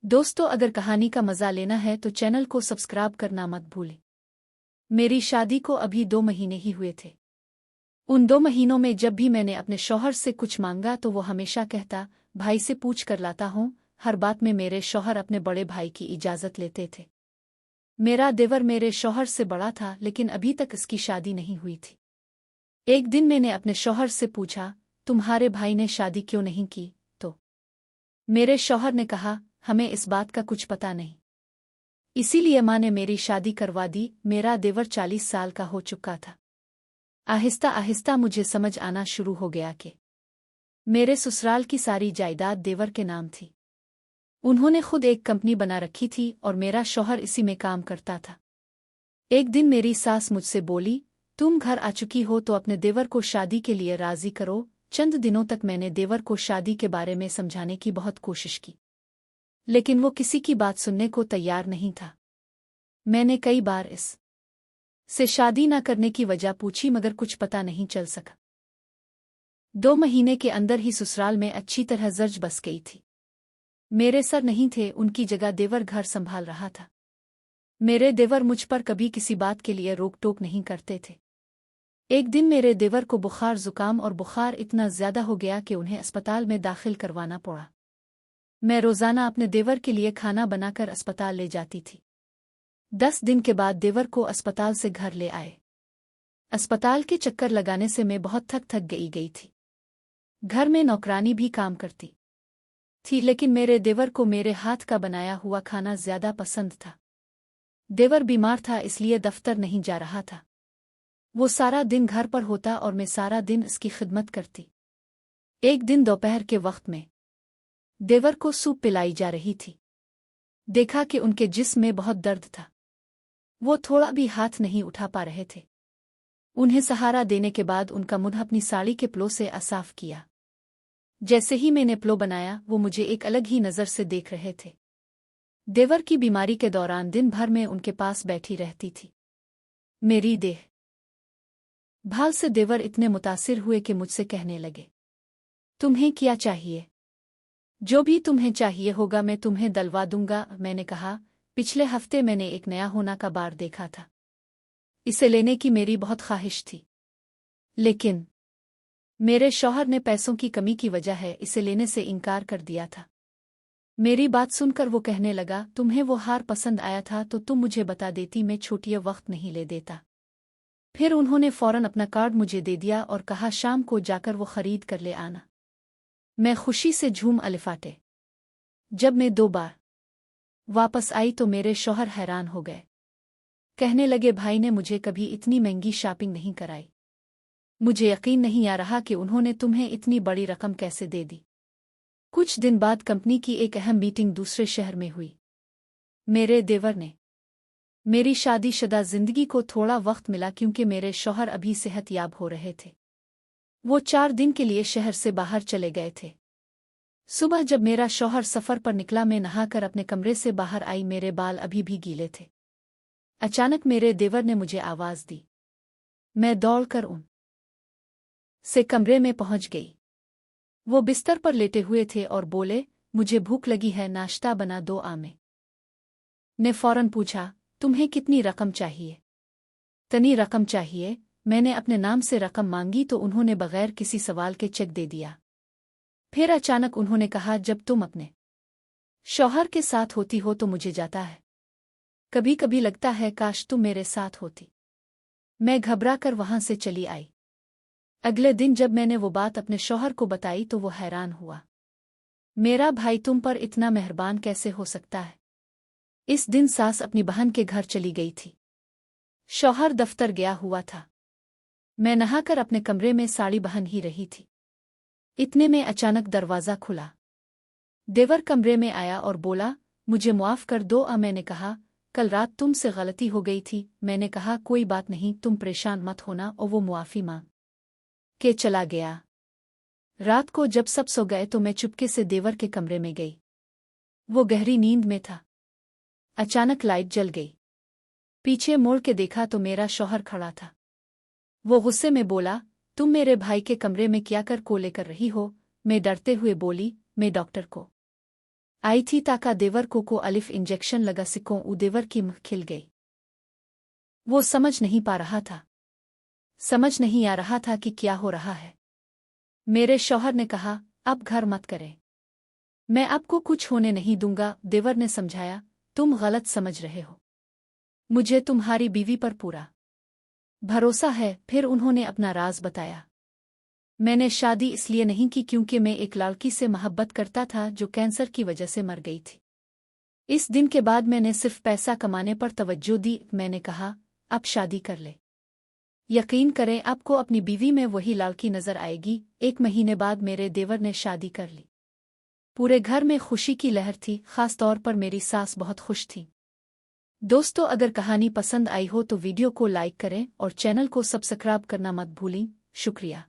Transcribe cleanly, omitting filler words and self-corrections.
दोस्तों, अगर कहानी का मजा लेना है तो चैनल को सब्सक्राइब करना मत भूलें। मेरी शादी को अभी 2 महीने ही हुए थे। उन 2 महीनों में जब भी मैंने अपने शौहर से कुछ मांगा तो वो हमेशा कहता, भाई से पूछ कर लाता हूँ। हर बात में मेरे शौहर अपने बड़े भाई की इजाज़त लेते थे। मेरा देवर मेरे शौहर से बड़ा था, लेकिन अभी तक इसकी शादी नहीं हुई थी। एक दिन मैंने अपने शौहर से पूछा, तुम्हारे भाई ने शादी क्यों नहीं की? तो मेरे शौहर ने कहा, हमें इस बात का कुछ पता नहीं, इसीलिए माँ ने मेरी शादी करवा दी। मेरा देवर 40 साल का हो चुका था। आहिस्ता आहिस्ता मुझे समझ आना शुरू हो गया कि मेरे ससुराल की सारी जायदाद देवर के नाम थी। उन्होंने खुद एक कंपनी बना रखी थी और मेरा शौहर इसी में काम करता था। एक दिन मेरी सास मुझसे बोली, तुम घर आ चुकी हो तो अपने देवर को शादी के लिए राजी करो। चंद दिनों तक मैंने देवर को शादी के बारे में समझाने की बहुत कोशिश की, लेकिन वो किसी की बात सुनने को तैयार नहीं था। मैंने कई बार इस से शादी न करने की वजह पूछी, मगर कुछ पता नहीं चल सका। 2 महीने के अंदर ही ससुराल में अच्छी तरह जर्ज बस गई थी। मेरे सर नहीं थे, उनकी जगह देवर घर संभाल रहा था। मेरे देवर मुझ पर कभी किसी बात के लिए रोक टोक नहीं करते थे। एक दिन मेरे देवर को बुखार जुकाम और बुखार इतना ज्यादा हो गया कि उन्हें अस्पताल में दाखिल करवाना पड़ा। मैं रोजाना अपने देवर के लिए खाना बनाकर अस्पताल ले जाती थी। 10 दिन के बाद देवर को अस्पताल से घर ले आए। अस्पताल के चक्कर लगाने से मैं बहुत थक गई थी। घर में नौकरानी भी काम करती थी, लेकिन मेरे देवर को मेरे हाथ का बनाया हुआ खाना ज्यादा पसंद था। देवर बीमार था, इसलिए दफ्तर नहीं जा रहा था। वो सारा दिन घर पर होता और मैं सारा दिन इसकी खिदमत करती। एक दिन दोपहर के वक्त में देवर को सूप पिलाई जा रही थी। देखा कि उनके जिस्म में बहुत दर्द था। वो थोड़ा भी हाथ नहीं उठा पा रहे थे। उन्हें सहारा देने के बाद उनका मुंह अपनी साड़ी के प्लो से साफ किया। जैसे ही मैंने प्लो बनाया, वो मुझे एक अलग ही नज़र से देख रहे थे। देवर की बीमारी के दौरान दिन भर में उनके पास बैठी रहती थी। मेरी देह भाल से देवर इतने मुतासिर हुए कि मुझसे कहने लगे, तुम्हें क्या चाहिए? जो भी तुम्हें चाहिए होगा मैं तुम्हें दिलवा दूंगा। मैंने कहा, पिछले हफ्ते मैंने एक नया होना का बार देखा था। इसे लेने की मेरी बहुत ख्वाहिश थी, लेकिन मेरे शौहर ने पैसों की कमी की वजह है इसे लेने से इनकार कर दिया था। मेरी बात सुनकर वो कहने लगा, तुम्हें वो हार पसंद आया था तो तुम मुझे बता देती, मैं छूटिए वक्त नहीं ले देता। फिर उन्होंने फौरन अपना कार्ड मुझे दे दिया और कहा, शाम को जाकर वो खरीद कर ले आना। मैं खुशी से झूम अलिफाटे। जब मैं 2 बार वापस आई तो मेरे शौहर हैरान हो गए। कहने लगे, भाई ने मुझे कभी इतनी महंगी शॉपिंग नहीं कराई। मुझे यकीन नहीं आ रहा कि उन्होंने तुम्हें इतनी बड़ी रकम कैसे दे दी। कुछ दिन बाद कंपनी की एक अहम मीटिंग दूसरे शहर में हुई। मेरे देवर ने मेरी शादीशुदा जिंदगी को थोड़ा वक्त मिला, क्योंकि मेरे शौहर अभी सेहतयाब हो रहे थे। वो 4 दिन के लिए शहर से बाहर चले गए थे। सुबह जब मेरा शौहर सफर पर निकला, मैं नहाकर अपने कमरे से बाहर आई। मेरे बाल अभी भी गीले थे। अचानक मेरे देवर ने मुझे आवाज दी। मैं दौड़कर उन से कमरे में पहुंच गई। वो बिस्तर पर लेटे हुए थे और बोले, मुझे भूख लगी है, नाश्ता बना दो। ने फौरन पूछा, तुम्हें कितनी रकम चाहिए? तनी रकम चाहिए। मैंने अपने नाम से रकम मांगी तो उन्होंने बगैर किसी सवाल के चेक दे दिया। फिर अचानक उन्होंने कहा, जब तुम अपने शौहर के साथ होती हो तो मुझे जाता है। कभी कभी लगता है काश तुम मेरे साथ होती। मैं घबरा कर वहां से चली आई। अगले दिन जब मैंने वो बात अपने शौहर को बताई तो वो हैरान हुआ। मेरा भाई तुम पर इतना मेहरबान कैसे हो सकता है? इस दिन सास अपनी बहन के घर चली गई थी। शौहर दफ्तर गया हुआ था। मैं नहाकर अपने कमरे में साड़ी बहन ही रही थी। इतने में अचानक दरवाज़ा खुला। देवर कमरे में आया और बोला, मुझे मुआफ़ कर दो। मैंने कहा, कल रात तुमसे गलती हो गई थी। मैंने कहा, कोई बात नहीं, तुम परेशान मत होना। और वो मुआफ़ी मांग के चला गया। रात को जब सब सो गए तो मैं चुपके से देवर के कमरे में गई। वो गहरी नींद में था। अचानक लाइट जल गई। पीछे मोड़ के देखा तो मेरा शौहर खड़ा था। वो गुस्से में बोला, तुम मेरे भाई के कमरे में क्या कर को लेकर रही हो? मैं डरते हुए बोली, मैं डॉक्टर को आई थी ताका देवर को अलिफ इंजेक्शन लगा सिकों उ देवर की मुँह खिल गई। वो समझ नहीं पा रहा था। समझ नहीं आ रहा था कि क्या हो रहा है। मेरे शौहर ने कहा, अब घर मत करें। मैं आपको कुछ होने नहीं दूंगा, देवर ने समझाया, तुम गलत समझ रहे हो। मुझे तुम्हारी बीवी पर पूरा भरोसा है। फिर उन्होंने अपना राज बताया। मैंने शादी इसलिए नहीं की क्योंकि मैं एक लड़की से मोहब्बत करता था जो कैंसर की वजह से मर गई थी। इस दिन के बाद मैंने सिर्फ पैसा कमाने पर तवज्जो दी। मैंने कहा, अब शादी कर ले। यकीन करें, आपको अपनी बीवी में वही लड़की नजर आएगी। 1 महीने बाद मेरे देवर ने शादी कर ली। पूरे घर में खुशी की लहर थी, खास तौर पर मेरी सास बहुत खुश थी। दोस्तों, अगर कहानी पसंद आई हो तो वीडियो को लाइक करें और चैनल को सब्सक्राइब करना मत भूलें। शुक्रिया।